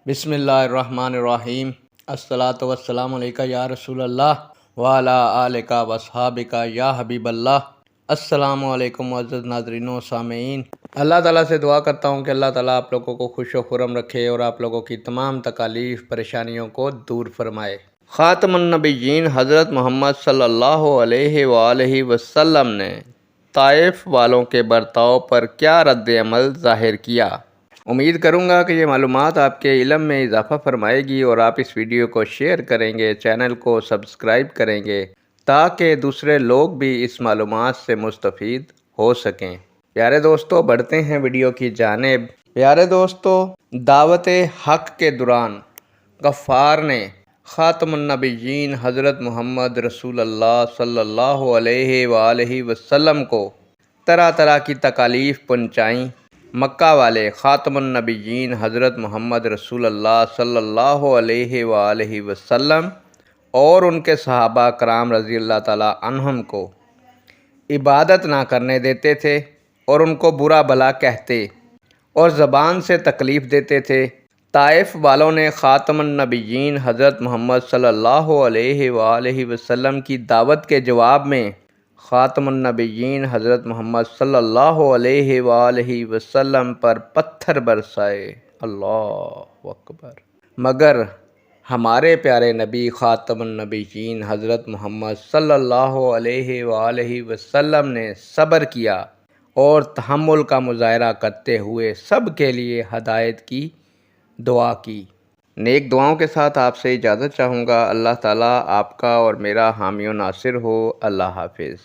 بسم اللہ الرحمن الرحیم۔ الصلاۃ والسلام علیکہ یا رسول اللہ وعلی آلکہ واصحابکہ یا حبیب اللہ۔ السلام علیکم معزز ناظرین و سامعین، اللہ تعالیٰ سے دعا کرتا ہوں کہ اللہ تعالیٰ آپ لوگوں کو خوش و خرم رکھے اور آپ لوگوں کی تمام تکالیف پریشانیوں کو دور فرمائے۔ خاتم النبیین حضرت محمد صلی اللہ علیہ وآلہ وسلم نے طائف والوں کے برتاؤ پر کیا رد عمل ظاہر کیا؟ امید کروں گا کہ یہ معلومات آپ کے علم میں اضافہ فرمائے گی اور آپ اس ویڈیو کو شیئر کریں گے، چینل کو سبسکرائب کریں گے تاکہ دوسرے لوگ بھی اس معلومات سے مستفید ہو سکیں۔ پیارے دوستو، بڑھتے ہیں ویڈیو کی جانب۔ پیارے دوستو، دعوت حق کے دوران غفار نے خاتم النبیین حضرت محمد رسول اللہ صلی اللہ علیہ وآلہ وسلم کو طرح طرح کی تکالیف پہنچائیں۔ مکہ والے خاتم النبیین حضرت محمد رسول اللہ صلی اللہ علیہ وآلہ وسلم اور ان کے صحابہ کرام رضی اللہ تعالیٰ عنہم کو عبادت نہ کرنے دیتے تھے اور ان کو برا بھلا کہتے اور زبان سے تکلیف دیتے تھے۔ طائف والوں نے خاتم النبیین حضرت محمد صلی اللہ علیہ وآلہ وسلم کی دعوت کے جواب میں خاتم النبیین حضرت محمد صلی اللہ علیہ وآلہ وسلم پر پتھر برسائے۔ اللہ اکبر! مگر ہمارے پیارے نبی خاتم النبیین حضرت محمد صلی اللہ علیہ وآلہ وسلم نے صبر کیا اور تحمل کا مظاہرہ کرتے ہوئے سب کے لیے ہدایت کی دعا کی۔ نیک دعاؤں کے ساتھ آپ سے اجازت چاہوں گا۔ اللہ تعالیٰ آپ کا اور میرا حامی و ناصر ہو۔ اللہ حافظ۔